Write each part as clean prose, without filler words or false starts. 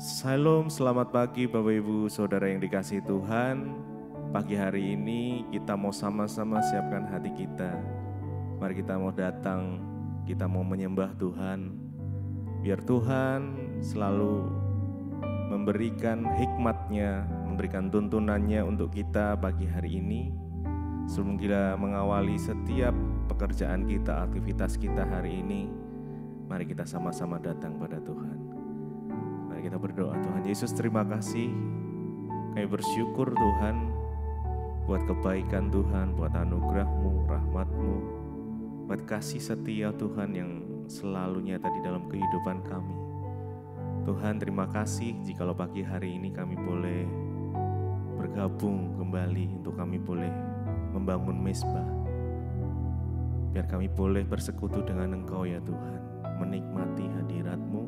Shalom, selamat pagi Bapak Ibu Saudara yang dikasihi Tuhan. Pagi hari ini kita mau sama-sama siapkan hati kita. Mari kita mau datang, kita mau menyembah Tuhan. Biar Tuhan selalu memberikan hikmat-Nya, memberikan tuntunannya untuk kita pagi hari ini. Sebelum kita mengawali setiap pekerjaan kita, aktivitas kita hari ini, mari kita sama-sama datang pada Tuhan. Mari kita berdoa. Tuhan Yesus, terima kasih. Kami bersyukur Tuhan buat kebaikan Tuhan, buat anugerah-Mu, rahmat-Mu, buat kasih setia Tuhan yang selalu nyata di dalam kehidupan kami. Tuhan, terima kasih jikalau pagi hari ini kami boleh bergabung kembali untuk kami boleh membangun mezbah. Biar kami boleh bersekutu dengan Engkau ya Tuhan, menikmati hadirat-Mu.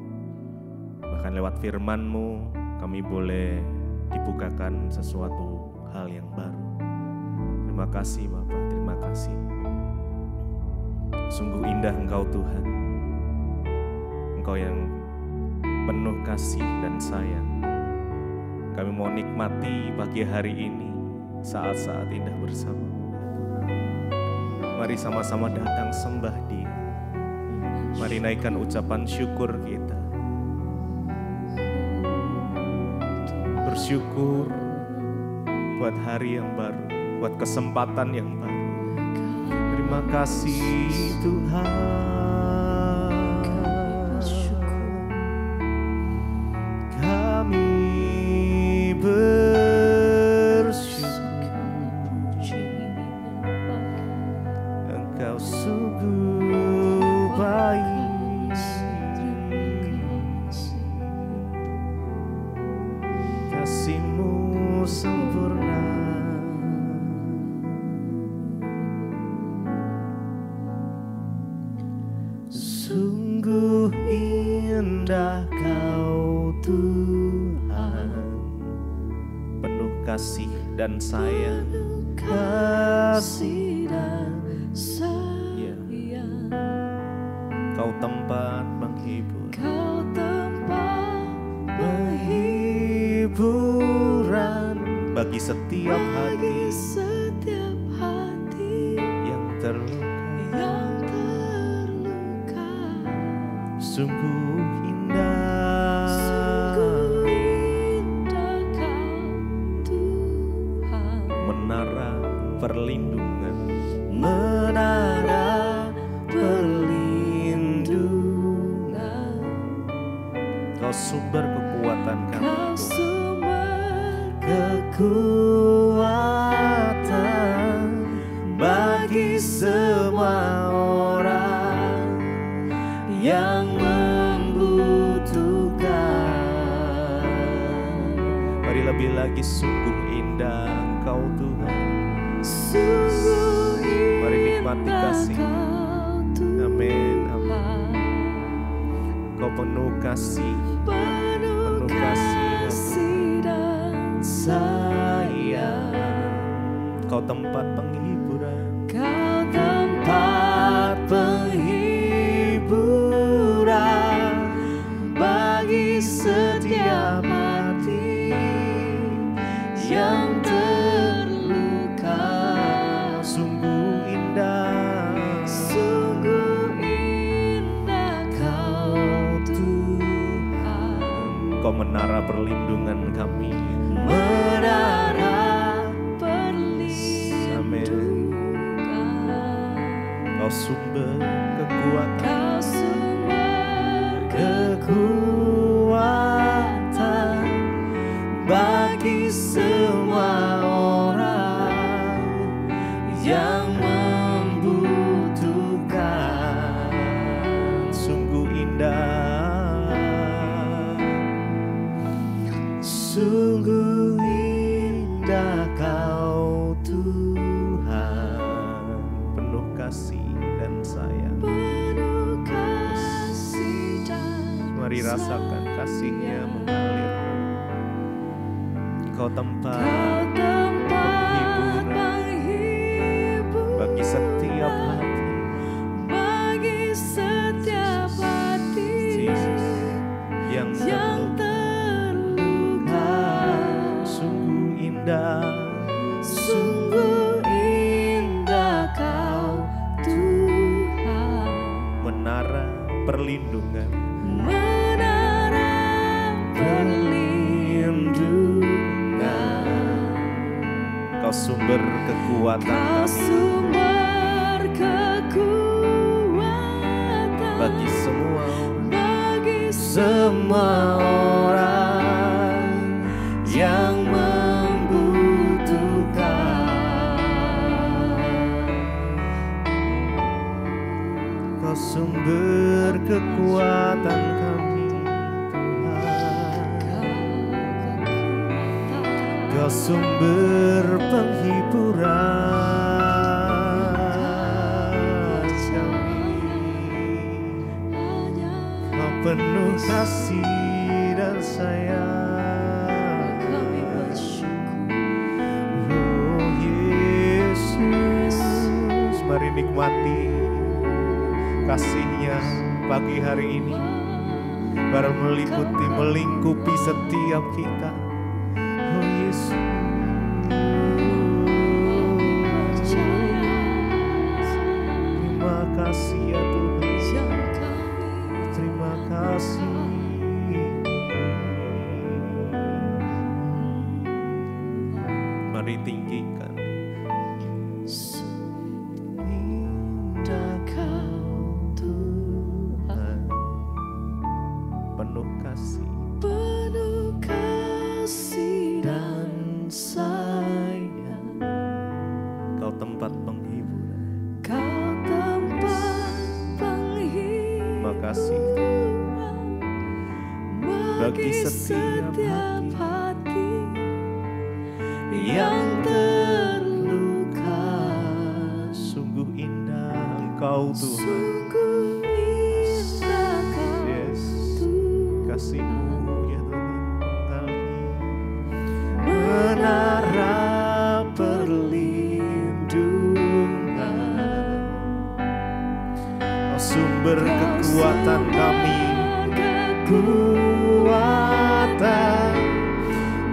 Bahkan lewat firman-Mu kami boleh dibukakan sesuatu hal yang baru. Terima kasih Bapa, terima kasih. Sungguh indah Engkau Tuhan. Engkau yang penuh kasih dan sayang. Kami mau nikmati pagi hari ini saat-saat indah bersama-Mu. Mari sama-sama datang sembah Dia. Mari naikkan ucapan syukur kita. Bersyukur buat hari yang baru, buat kesempatan yang baru. Terima kasih Tuhan. Kami bersyukur. Engkau sungguh baik. Kasih-Mu sempurna. Sungguh indah Kau Tuhan, penuh kasih dan sayang. Kasih dan sayang, Kau tempat menghibur. Kau tempat Hiburan bagi setiap bagi hati setiap hati yang terluka. yang terluka. Sungguh indah, Sungguh indah Kau Tuhan, menara perlindungan. menara perlindungan. Kau sumber kekuatan kami Kau Tuhan. sumber kekuatan bagi semua orang yang membutuhkan. Mari lebih lagi, sungguh indah Engkau Tuhan. Sungguh Mari nikmati indah kasih. Kau Amin, amin. Tuhan, Kau penuh kasih, penuh kasih dan sayang. Kau tempat penghiburan. Kau tempat penghiburan bagi setiap hati yang terluka. Sungguh indah, Sungguh indah Kau Tuhan, Kau menara perlindungan kami. menara perlindungan. Kau sumber kekuatan. Kau sumber kekuatan bagi semua orang yang membutuhkan. Sungguh indah, Sungguh indah Kau Tuhan, penuh kasih dan sayang. penuh kasih dan Mari rasakan kasih-Nya mengalir. Kau tempat Kau tempat penghiburan menghibur bagi setiap hati. bagi setiap hati Yesus, yang yang terluka. perlindungan. menara perlindungan. Kau sumber kekuatan Kau kami sumber kekuatan bagi semua orang yang membutuhkan. Kau sumber kekuatan kami, Tuhan. Kau sumber penghiburan kami. Kau penuh kasih dan sayang. Kami bersyukur. Oh Yesus, mari nikmati kasih-Nya pagi hari ini. Baru meliputi, melingkupi setiap kita. Oh Yesus, terima kasih ya Tuhan. Terima kasih. Mari tinggikan. Indah Kau Tuhan, penuh kasih Penuh kasih dan sayang. Kau tempat penghiburan. Kau tempat penghiburan Makasih bagi setiap hati yang terluka. Sungguh indah Engkau Tuhan. Sungguh indah Kau Yes, kasih-Mu ya Tuhan mengalir. Menara perlindungan. Kau sumber kekuatan kami, kekuatan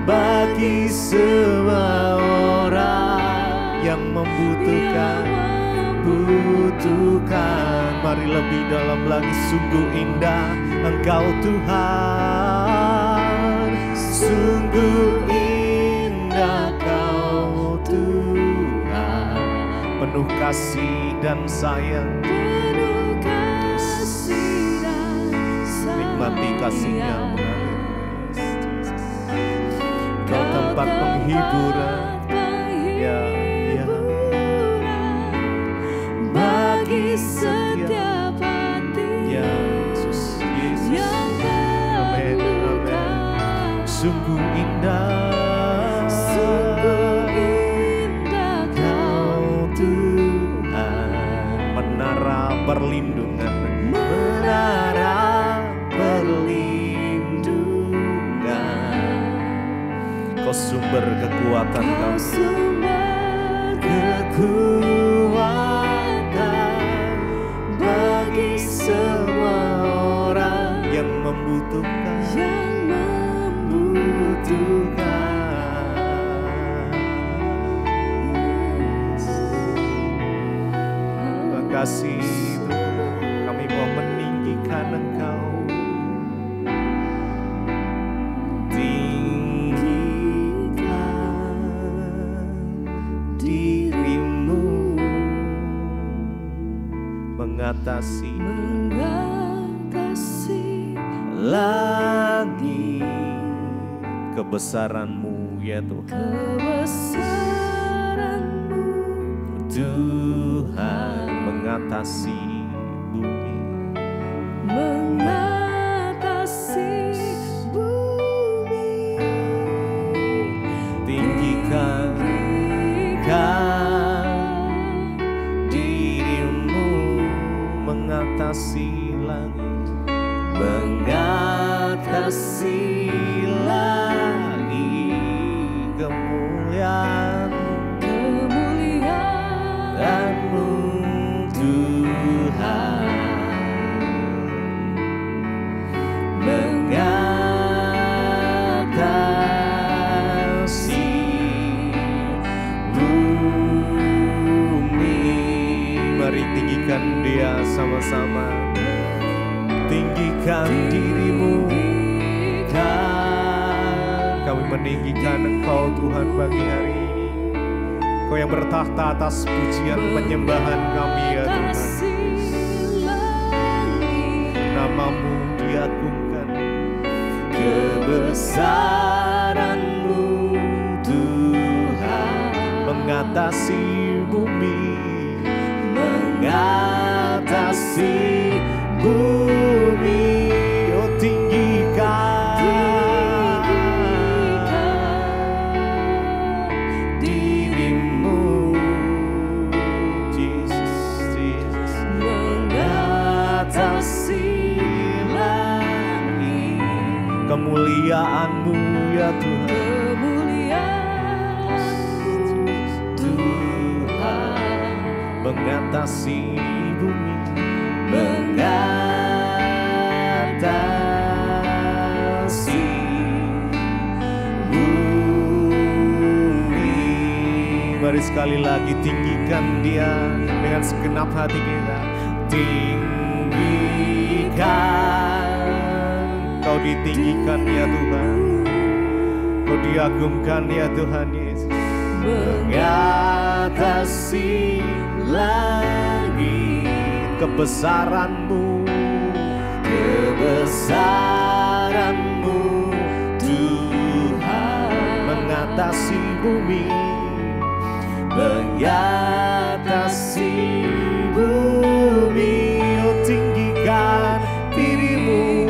bagi semua orang yang membutuhkan. Mari lebih dalam lagi. Sungguh indah Engkau Tuhan, sungguh indah Kau Tuhan, penuh kasih dan sayang. penuh kasih dan Nikmati kasih-Nya sayang. mengalir. Yes, Jesus. Kau tempat penghiburan. Ya, ya. Bagi setiap hati Ya Yesus, Yesus. yang Amin, terluka. amin. Sungguh indah, Sungguh indah Kau Tuhan, menara perlindungan, menara perlindungan. Kau sumber kekuatan Kau kami, sumber kekuatan bagi semua orang yang membutuhkan. yang Terima kasih Tuhan, kami mau meninggikan Engkau. Tinggikan dirimu, mengatasi langit. Kebesaran-Mu ya Tuhan. kebesaran-Mu Tuhan mengatasi bumi. mengatasi bumi. Tinggikan dirimu, mengatasi langit, mengatasi langit. Kemuliaan-Mu Tuhan, mengatasi bumi. Mari tinggikan Dia sama-sama. tinggikan dirimu. Kami meninggikan Engkau Tuhan pagi hari ini. Kau yang bertahta atas pujian penyembahan kami ya Tuhan. Namamu diagungkan, kebesaran-Mu Tuhan mengatasi bumi, mengatasi bumi. Oh tinggikan dirimu, Jesus, Jesus. Mengatasi kemuliaan-Mu ya Tuhan. Kemuliaan-Mu Tuhan Mengatasi bumi, mengatasi bumi. Mari sekali lagi tinggikan Dia dengan segenap hati kita. Tinggikan, Kau ditinggikan ya Tuhan, Kau diagungkan ya Tuhan Yesus. Mengatasi langit, kebesaran-Mu, kebesaran-Mu Tuhan mengatasi bumi, mengatasi bumi. Oh tinggikan dirimu,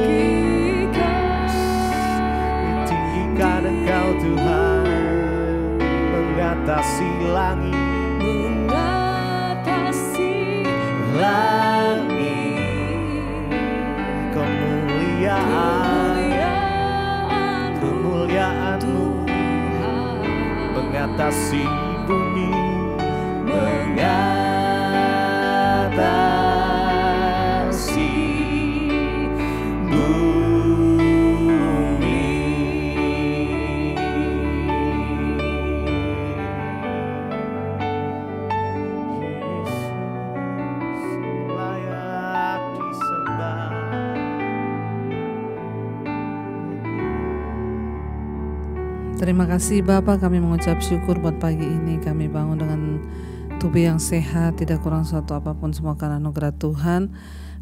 tinggikan Engkau Tuhan mengatasi langit, langit. Kemuliaan-Mu mengatasi bumi, mengatasi bumi. Yesus layak disembah. Terima kasih Bapa, kami mengucap syukur buat pagi ini. Kami bangun dengan tubuh yang sehat, tidak kurang suatu apapun, semua karena anugerah Tuhan.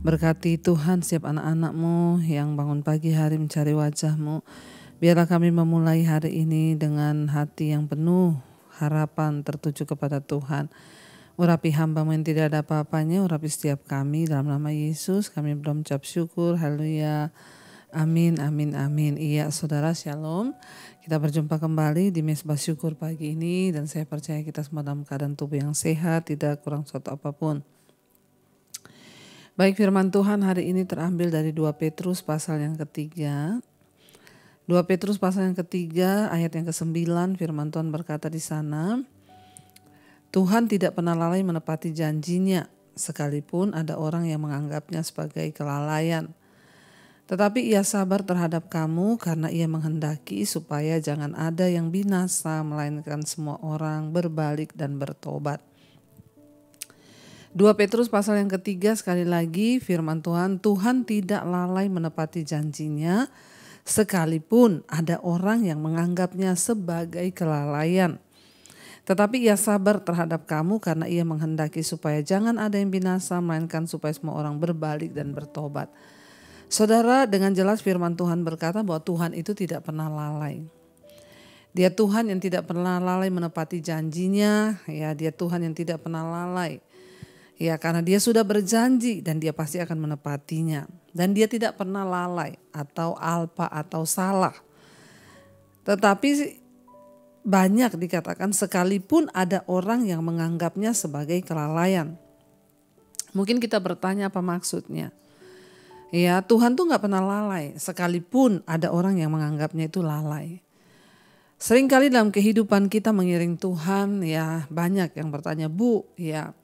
Berkati Tuhan setiap anak-anak-Mu yang bangun pagi hari mencari wajah-Mu. Biarlah kami memulai hari ini dengan hati yang penuh harapan tertuju kepada Tuhan. Urapi hamba-Mu yang tidak ada apa-apanya, urapi setiap kami dalam nama Yesus. Kami berucap syukur, haleluya. Amin, amin, amin. Iya saudara, shalom. Kita berjumpa kembali di Mesbah Syukur pagi ini, dan saya percaya kita semua dalam keadaan tubuh yang sehat, tidak kurang suatu apapun. Baik, firman Tuhan hari ini terambil dari 2 Petrus pasal yang ketiga. 2 Petrus pasal yang ketiga ayat yang ke-9, firman Tuhan berkata di sana, Tuhan tidak pernah lalai menepati janjinya, sekalipun ada orang yang menganggapnya sebagai kelalaian. Tetapi Ia sabar terhadap kamu karena Ia menghendaki supaya jangan ada yang binasa, melainkan semua orang berbalik dan bertobat. 2 Petrus pasal yang ketiga, sekali lagi firman Tuhan, Tuhan tidak lalai menepati janjinya, sekalipun ada orang yang menganggapnya sebagai kelalaian. Tetapi Ia sabar terhadap kamu karena Ia menghendaki supaya jangan ada yang binasa, melainkan supaya semua orang berbalik dan bertobat. Saudara, dengan jelas firman Tuhan berkata bahwa Tuhan itu tidak pernah lalai. Dia Tuhan yang tidak pernah lalai menepati janjinya, ya, Dia Tuhan yang tidak pernah lalai. Ya, karena Dia sudah berjanji dan Dia pasti akan menepatinya. Dan Dia tidak pernah lalai atau alpa atau salah. Tetapi banyak dikatakan sekalipun ada orang yang menganggapnya sebagai kelalaian. Mungkin kita bertanya apa maksudnya? Ya, Tuhan tuh gak pernah lalai, sekalipun ada orang yang menganggapnya itu lalai. Seringkali dalam kehidupan kita mengiring Tuhan, ya banyak yang bertanya, Bu, ya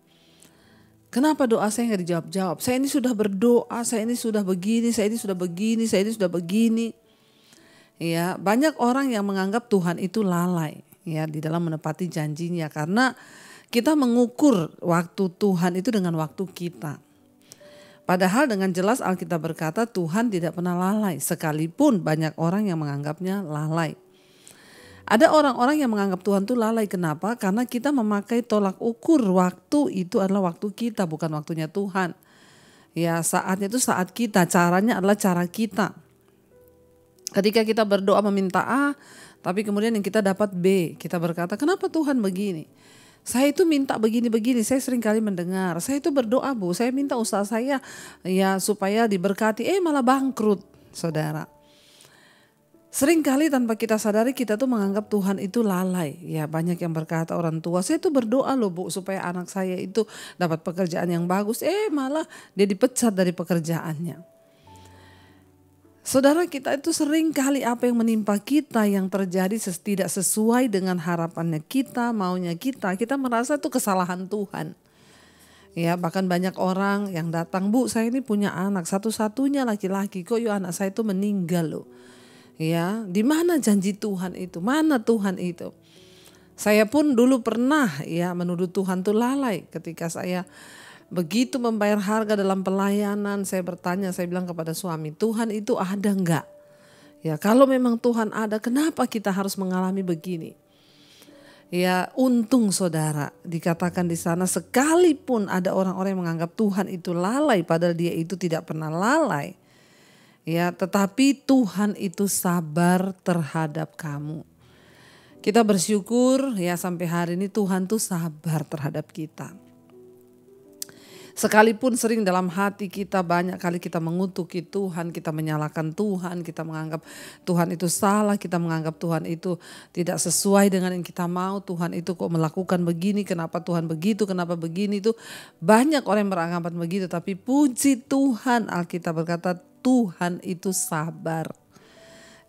kenapa doa saya gak dijawab-jawab? Saya ini sudah berdoa, saya ini sudah begini, saya ini sudah begini, saya ini sudah begini. Ya, banyak orang yang menganggap Tuhan itu lalai, ya, di dalam menepati janjinya, karena kita mengukur waktu Tuhan itu dengan waktu kita. Padahal dengan jelas Alkitab berkata Tuhan tidak pernah lalai, sekalipun banyak orang yang menganggapnya lalai. Ada orang-orang yang menganggap Tuhan itu lalai. Kenapa? Karena kita memakai tolak ukur waktu itu adalah waktu kita, bukan waktunya Tuhan. Ya, saatnya itu saat kita, caranya adalah cara kita. Ketika kita berdoa meminta A, tapi kemudian yang kita dapat B, kita berkata, kenapa Tuhan begini? Saya itu minta begini-begini, saya sering kali mendengar. Saya itu berdoa Bu, saya minta usaha saya ya supaya diberkati, malah bangkrut, saudara. Sering kali tanpa kita sadari kita tuh menganggap Tuhan itu lalai. Ya banyak yang berkata orang tua, saya tuh berdoa loh Bu supaya anak saya itu dapat pekerjaan yang bagus. Malah dia dipecat dari pekerjaannya. Saudara, kita itu sering kali apa yang menimpa kita yang terjadi tidak sesuai dengan harapannya kita, maunya kita merasa itu kesalahan Tuhan. Ya bahkan banyak orang yang datang, Bu saya ini punya anak satu-satunya laki-laki, kok anak saya itu meninggal loh. Ya, di mana janji Tuhan itu? Mana Tuhan itu? Saya pun dulu pernah ya menuduh Tuhan itu lalai ketika saya begitu membayar harga dalam pelayanan. Saya bertanya, saya bilang kepada suami, Tuhan itu ada enggak? Ya, kalau memang Tuhan ada, kenapa kita harus mengalami begini? Ya, untung saudara, dikatakan di sana sekalipun ada orang-orang yang menganggap Tuhan itu lalai, padahal dia itu tidak pernah lalai. Ya, tetapi Tuhan itu sabar terhadap kamu. Kita bersyukur ya sampai hari ini Tuhan tuh sabar terhadap kita. Sekalipun sering dalam hati kita banyak kali kita mengutuki Tuhan, kita menyalahkan Tuhan, kita menganggap Tuhan itu salah, kita menganggap Tuhan itu tidak sesuai dengan yang kita mau, Tuhan itu kok melakukan begini, kenapa Tuhan begitu, kenapa begini, itu banyak orang yang beranggapan begitu. Tapi puji Tuhan, Alkitab berkata Tuhan itu sabar.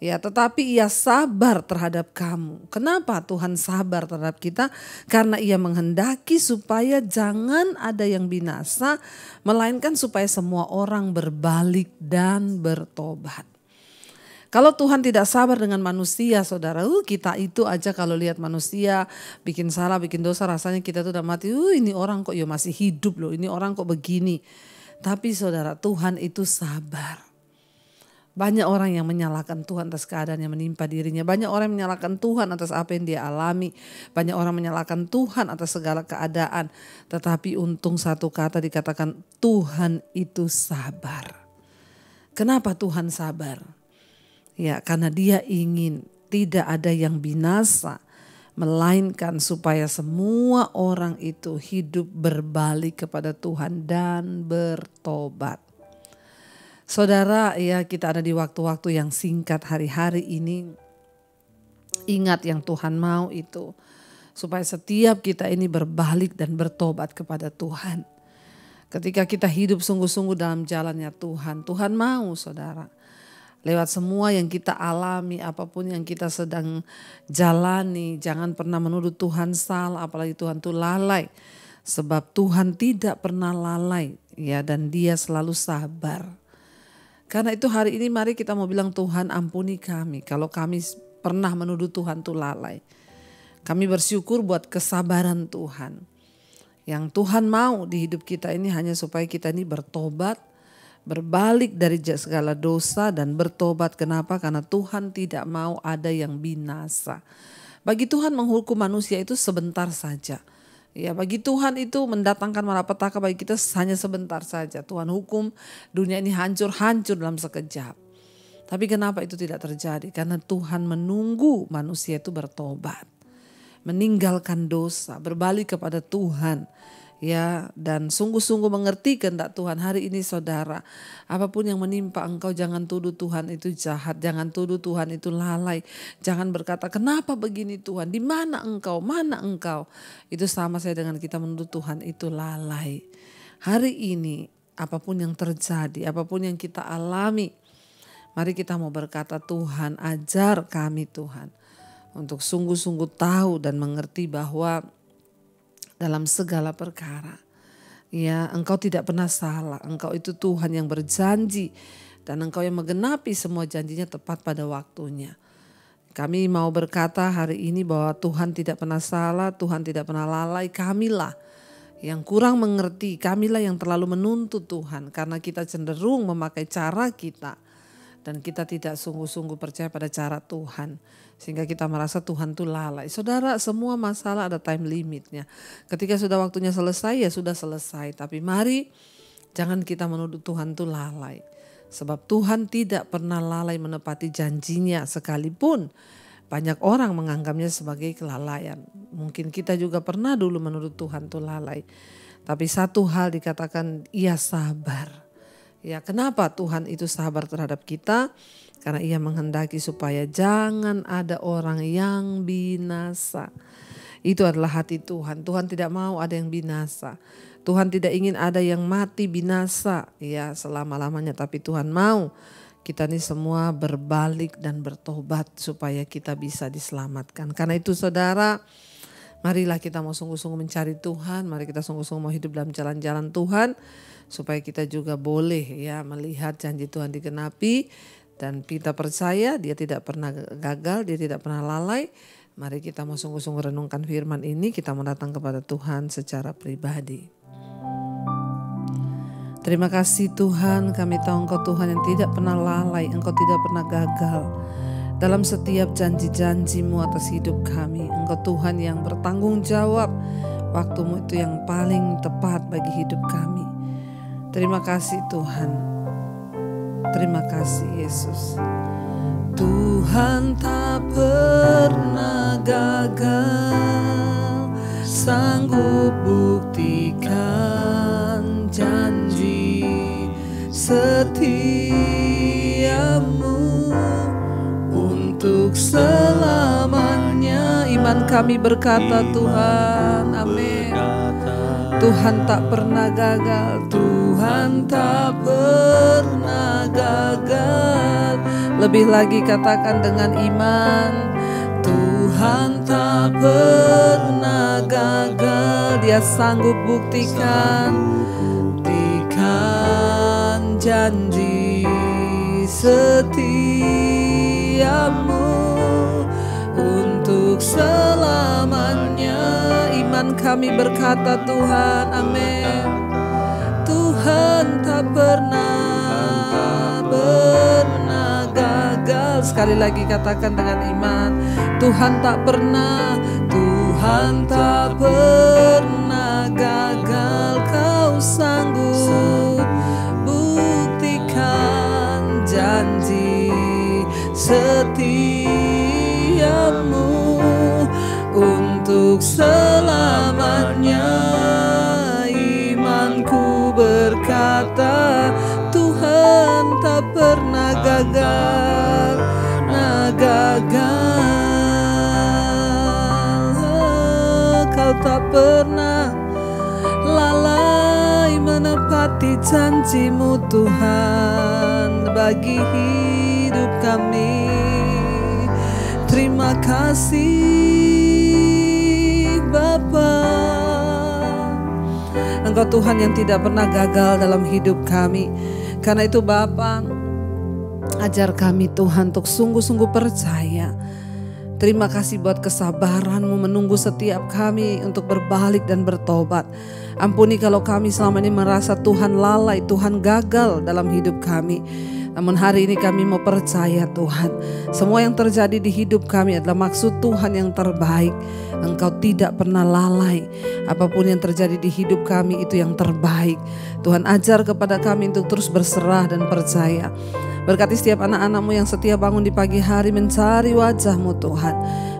Ya, tetapi ia sabar terhadap kamu. Kenapa Tuhan sabar terhadap kita? Karena ia menghendaki supaya jangan ada yang binasa, melainkan supaya semua orang berbalik dan bertobat. Kalau Tuhan tidak sabar dengan manusia, saudara, kita itu aja kalau lihat manusia bikin salah, bikin dosa, rasanya kita tuh udah mati. Ini orang kok masih hidup loh, ini orang kok begini. Tapi saudara, Tuhan itu sabar. Banyak orang yang menyalahkan Tuhan atas keadaan yang menimpa dirinya. Banyak orang yang menyalahkan Tuhan atas apa yang dia alami. Banyak orang menyalahkan Tuhan atas segala keadaan. Tetapi untung satu kata dikatakan Tuhan itu sabar. Kenapa Tuhan sabar? Ya, karena dia ingin tidak ada yang binasa. Melainkan supaya semua orang itu hidup berbalik kepada Tuhan dan bertobat. Saudara, ya kita ada di waktu-waktu yang singkat hari-hari ini. Ingat yang Tuhan mau itu. Supaya setiap kita ini berbalik dan bertobat kepada Tuhan. Ketika kita hidup sungguh-sungguh dalam jalannya Tuhan. Tuhan mau saudara. Lewat semua yang kita alami, apapun yang kita sedang jalani. Jangan pernah menuduh Tuhan salah, apalagi Tuhan itu lalai. Sebab Tuhan tidak pernah lalai ya, dan dia selalu sabar. Karena itu hari ini mari kita mau bilang Tuhan ampuni kami kalau kami pernah menuduh Tuhan itu lalai. Kami bersyukur buat kesabaran Tuhan. Yang Tuhan mau di hidup kita ini hanya supaya kita ini bertobat, berbalik dari segala dosa dan bertobat. Kenapa? Karena Tuhan tidak mau ada yang binasa. Bagi Tuhan menghukum manusia itu sebentar saja. Ya, bagi Tuhan itu mendatangkan malapetaka bagi kita hanya sebentar saja. Tuhan hukum dunia ini hancur-hancur dalam sekejap. Tapi kenapa itu tidak terjadi? Karena Tuhan menunggu manusia itu bertobat. Meninggalkan dosa, berbalik kepada Tuhan. Ya, dan sungguh-sungguh mengerti kehendak Tuhan. Hari ini saudara, apapun yang menimpa engkau, jangan tuduh Tuhan itu jahat, jangan tuduh Tuhan itu lalai. Jangan berkata, kenapa begini Tuhan, di mana engkau, mana engkau. Itu sama saya dengan kita menuduh Tuhan itu lalai. Hari ini, apapun yang terjadi, apapun yang kita alami, mari kita mau berkata, Tuhan ajar kami Tuhan. Untuk sungguh-sungguh tahu dan mengerti bahwa dalam segala perkara, ya engkau tidak pernah salah. Engkau itu Tuhan yang berjanji dan engkau yang menggenapi semua janjinya tepat pada waktunya. Kami mau berkata hari ini bahwa Tuhan tidak pernah salah, Tuhan tidak pernah lalai. Kamilah yang kurang mengerti, kamilah yang terlalu menuntut Tuhan karena kita cenderung memakai cara kita dan kita tidak sungguh-sungguh percaya pada cara Tuhan sehingga kita merasa Tuhan itu lalai. Saudara, semua masalah ada time limitnya. Ketika sudah waktunya selesai ya sudah selesai, tapi mari jangan kita menuduh Tuhan itu lalai. Sebab Tuhan tidak pernah lalai menepati janjinya sekalipun banyak orang menganggapnya sebagai kelalaian. Mungkin kita juga pernah dulu menurut Tuhan itu lalai. Tapi satu hal dikatakan ia sabar. Ya, kenapa Tuhan itu sabar terhadap kita? Karena ia menghendaki supaya jangan ada orang yang binasa. Itu adalah hati Tuhan. Tuhan tidak mau ada yang binasa. Tuhan tidak ingin ada yang mati binasa ya selama-lamanya. Tapi Tuhan mau kita ini semua berbalik dan bertobat supaya kita bisa diselamatkan. Karena itu saudara, marilah kita mau sungguh-sungguh mencari Tuhan. Mari kita sungguh-sungguh mau hidup dalam jalan-jalan Tuhan. Supaya kita juga boleh ya melihat janji Tuhan digenapi. Dan kita percaya dia tidak pernah gagal, dia tidak pernah lalai. Mari kita mau sungguh-sungguh renungkan firman ini. Kita mau datang kepada Tuhan secara pribadi. Terima kasih Tuhan, kami tahu Engkau Tuhan yang tidak pernah lalai, Engkau tidak pernah gagal dalam setiap janji-janji-Mu atas hidup kami. Engkau Tuhan yang bertanggung jawab, waktu-Mu itu yang paling tepat bagi hidup kami. Terima kasih Tuhan, terima kasih Yesus. Tuhan tak pernah gagal, sanggup buktikan janji setiamu untuk selamanya. Iman kami berkata Tuhan, amin. Tuhan tak pernah gagal, Tuhan tak pernah gagal. Lebih lagi katakan dengan iman, Tuhan tak pernah gagal. Dia sanggup buktikan janji setiamu untuk selamanya. Iman kami berkata Tuhan, amin. Tuhan tak pernah gagal. Sekali lagi katakan dengan iman, Tuhan tak pernah gagal. Kau sanggup buktikan janji setiamu untuk selamanya. Imanku berkata Tuhan tak pernah gagal, Kau tak pernah lalai menepati janji-Mu Tuhan bagi hidup kami. Terima kasih Bapa. Engkau Tuhan yang tidak pernah gagal dalam hidup kami. Karena itu Bapa, ajar kami Tuhan untuk sungguh-sungguh percaya. Terima kasih buat kesabaran-Mu menunggu setiap kami untuk berbalik dan bertobat. Ampuni kalau kami selama ini merasa Tuhan lalai, Tuhan gagal dalam hidup kami. Namun hari ini kami mau percaya Tuhan, semua yang terjadi di hidup kami adalah maksud Tuhan yang terbaik. Engkau tidak pernah lalai. Apapun yang terjadi di hidup kami itu yang terbaik. Tuhan ajar kepada kami untuk terus berserah dan percaya. Berkati setiap anak-anak-Mu yang setia bangun di pagi hari mencari wajah-Mu Tuhan.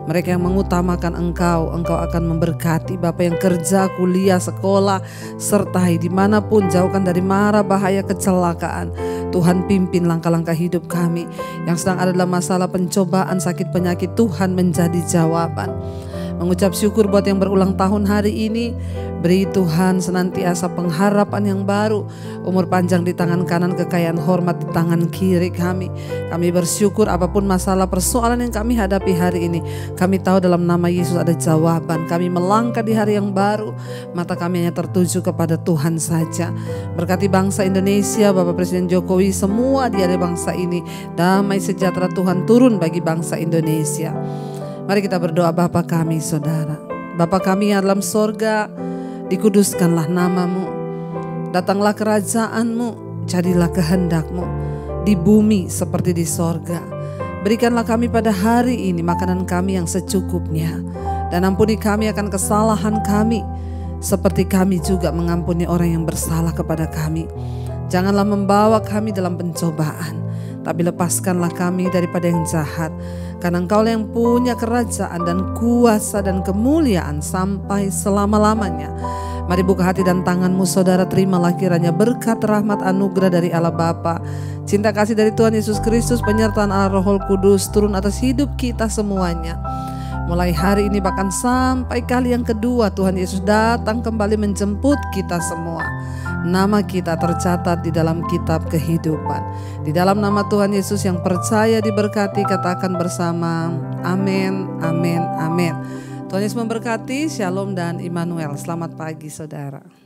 Mereka yang mengutamakan Engkau akan memberkati. Bapa yang kerja, kuliah, sekolah, sertai dimanapun, jauhkan dari mara, bahaya, kecelakaan. Tuhan pimpin langkah-langkah hidup kami. Yang sedang ada dalam masalah pencobaan, sakit, penyakit, Tuhan menjadi jawaban. Mengucap syukur buat yang berulang tahun hari ini. Beri Tuhan senantiasa pengharapan yang baru, umur panjang di tangan kanan, kekayaan hormat di tangan kiri kami. Kami bersyukur apapun masalah persoalan yang kami hadapi hari ini, kami tahu dalam nama Yesus ada jawaban. Kami melangkah di hari yang baru, mata kami hanya tertuju kepada Tuhan saja. Berkati bangsa Indonesia, Bapak Presiden Jokowi, semua di area bangsa ini, damai sejahtera Tuhan turun bagi bangsa Indonesia. Mari kita berdoa. Bapa kami, saudara, Bapa kami yang dalam sorga, Dikuduskanlah namamu. Datanglah kerajaan-Mu, jadilah kehendak-Mu di bumi seperti di sorga. Berikanlah kami pada hari ini makanan kami yang secukupnya. Dan ampuni kami akan kesalahan kami, seperti kami juga mengampuni orang yang bersalah kepada kami. Janganlah membawa kami dalam pencobaan, tapi lepaskanlah kami daripada yang jahat. Karena Engkau yang punya kerajaan dan kuasa dan kemuliaan sampai selama-lamanya. Mari buka hati dan tanganmu saudara, terimalah kiranya berkat rahmat anugerah dari Allah Bapa, cinta kasih dari Tuhan Yesus Kristus, penyertaan Allah Roh Kudus turun atas hidup kita semuanya. Mulai hari ini bahkan sampai kali yang kedua Tuhan Yesus datang kembali menjemput kita semua. Nama kita tercatat di dalam kitab kehidupan. Di dalam nama Tuhan Yesus yang percaya diberkati, katakan bersama, amin, amin, amin. Tuhan Yesus memberkati, shalom dan Immanuel. Selamat pagi saudara.